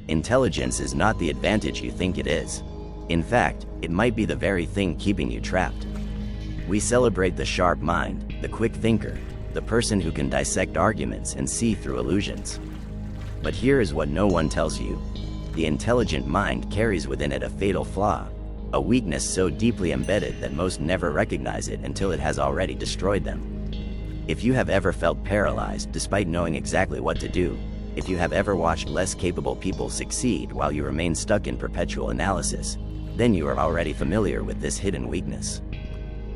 Intelligence is not the advantage you think it is. In fact, it might be the very thing keeping you trapped. We celebrate the sharp mind, the quick thinker, the person who can dissect arguments and see through illusions. But here is what no one tells you. The intelligent mind carries within it a fatal flaw, a weakness so deeply embedded that most never recognize it until it has already destroyed them. If you have ever felt paralyzed despite knowing exactly what to do, if you have ever watched less capable people succeed while you remain stuck in perpetual analysis, then you are already familiar with this hidden weakness.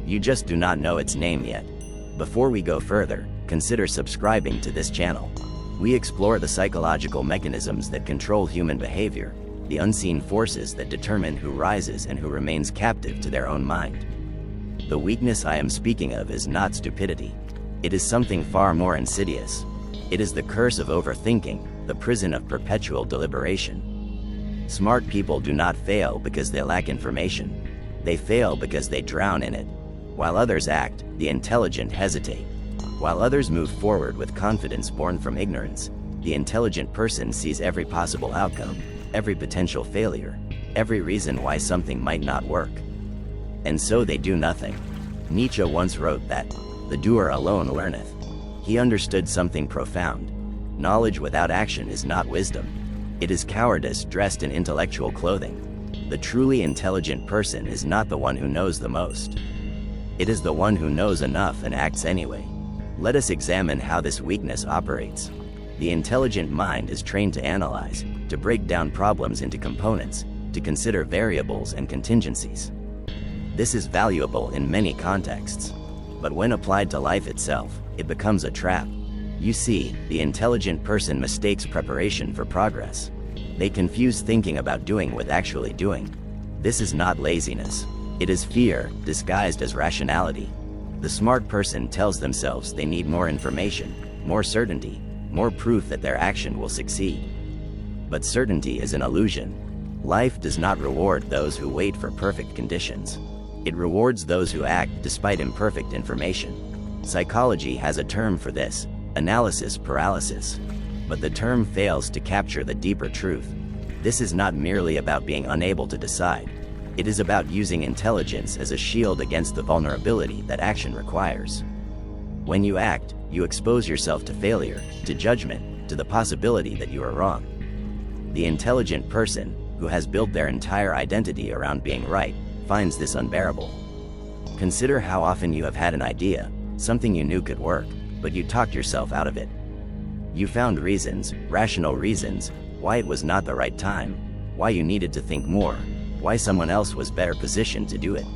You just do not know its name yet. Before we go further, consider subscribing to this channel. We explore the psychological mechanisms that control human behavior, the unseen forces that determine who rises and who remains captive to their own mind. The weakness I am speaking of is not stupidity. It is something far more insidious. It is the curse of overthinking, the prison of perpetual deliberation. Smart people do not fail because they lack information. They fail because they drown in it. While others act, the intelligent hesitate. While others move forward with confidence born from ignorance, the intelligent person sees every possible outcome, every potential failure, every reason why something might not work. And so they do nothing. Nietzsche once wrote that, "The doer alone learneth." He understood something profound. Knowledge without action is not wisdom. It is cowardice dressed in intellectual clothing. The truly intelligent person is not the one who knows the most. It is the one who knows enough and acts anyway. Let us examine how this weakness operates. The intelligent mind is trained to analyze, to break down problems into components, to consider variables and contingencies. This is valuable in many contexts. But when applied to life itself, it becomes a trap. You see, the intelligent person mistakes preparation for progress. They confuse thinking about doing with actually doing. This is not laziness. It is fear, disguised as rationality. The smart person tells themselves they need more information, more certainty, more proof that their action will succeed. But certainty is an illusion. Life does not reward those who wait for perfect conditions. It rewards those who act despite imperfect information. Psychology has a term for this, analysis paralysis. But the term fails to capture the deeper truth. This is not merely about being unable to decide. It is about using intelligence as a shield against the vulnerability that action requires. When you act, you expose yourself to failure, to judgment, to the possibility that you are wrong. The intelligent person, who has built their entire identity around being right, finds this unbearable. Consider how often you have had an idea, something you knew could work, but you talked yourself out of it. You found reasons, rational reasons, why it was not the right time, why you needed to think more, why someone else was better positioned to do it.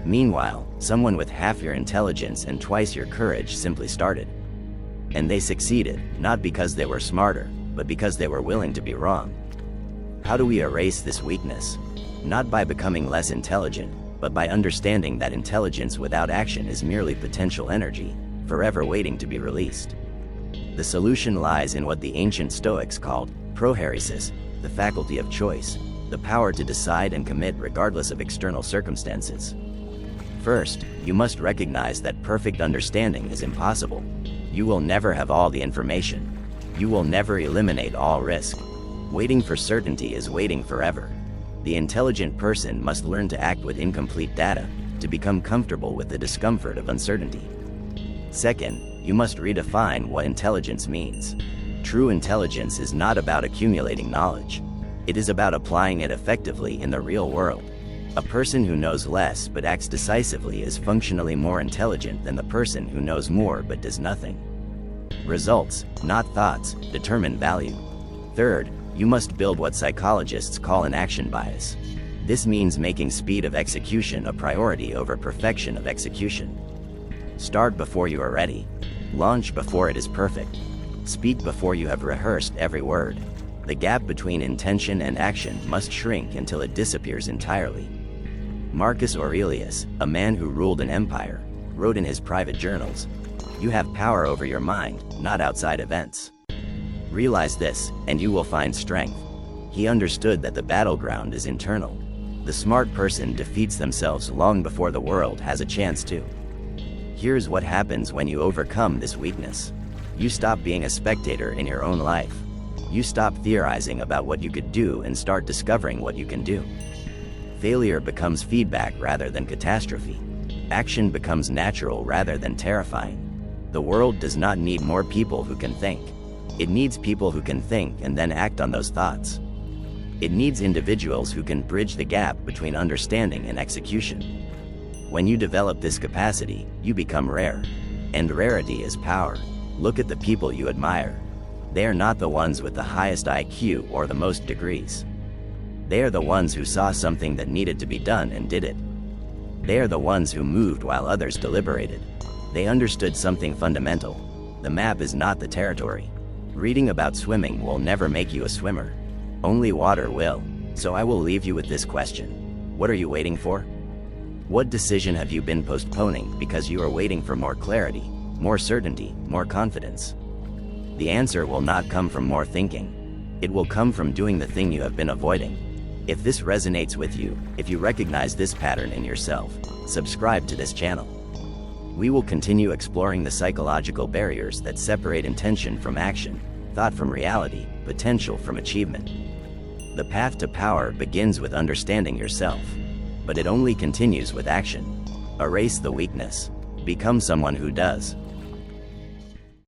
Meanwhile, someone with half your intelligence and twice your courage simply started. And they succeeded, not because they were smarter, but because they were willing to be wrong. How do we erase this weakness? Not by becoming less intelligent, but by understanding that intelligence without action is merely potential energy, forever waiting to be released. The solution lies in what the ancient Stoics called paralysis, the faculty of choice, the power to decide and commit regardless of external circumstances. First, you must recognize that perfect understanding is impossible. You will never have all the information. You will never eliminate all risk. Waiting for certainty is waiting forever. The intelligent person must learn to act with incomplete data, to become comfortable with the discomfort of uncertainty. Second, you must redefine what intelligence means. True intelligence is not about accumulating knowledge. It is about applying it effectively in the real world. A person who knows less but acts decisively is functionally more intelligent than the person who knows more but does nothing. Results, not thoughts, determine value. Third, you must build what psychologists call an action bias. This means making speed of execution a priority over perfection of execution. Start before you are ready. Launch before it is perfect. Speak before you have rehearsed every word. The gap between intention and action must shrink until it disappears entirely. Marcus Aurelius, a man who ruled an empire, wrote in his private journals, "You have power over your mind, not outside events." Realize this, and you will find strength. He understood that the battleground is internal. The smart person defeats themselves long before the world has a chance to. Here's what happens when you overcome this weakness. You stop being a spectator in your own life. You stop theorizing about what you could do and start discovering what you can do. Failure becomes feedback rather than catastrophe. Action becomes natural rather than terrifying. The world does not need more people who can think. It needs people who can think and then act on those thoughts. It needs individuals who can bridge the gap between understanding and execution. When you develop this capacity, you become rare. And rarity is power. Look at the people you admire. They are not the ones with the highest IQ or the most degrees. They are the ones who saw something that needed to be done and did it. They are the ones who moved while others deliberated. They understood something fundamental. The map is not the territory. Reading about swimming will never make you a swimmer. Only water will. So I will leave you with this question. What are you waiting for? What decision have you been postponing because you are waiting for more clarity, more certainty, more confidence? The answer will not come from more thinking. It will come from doing the thing you have been avoiding. If this resonates with you, if you recognize this pattern in yourself, subscribe to this channel. We will continue exploring the psychological barriers that separate intention from action, thought from reality, potential from achievement. The path to power begins with understanding yourself, but it only continues with action. Erase the weakness. Become someone who does.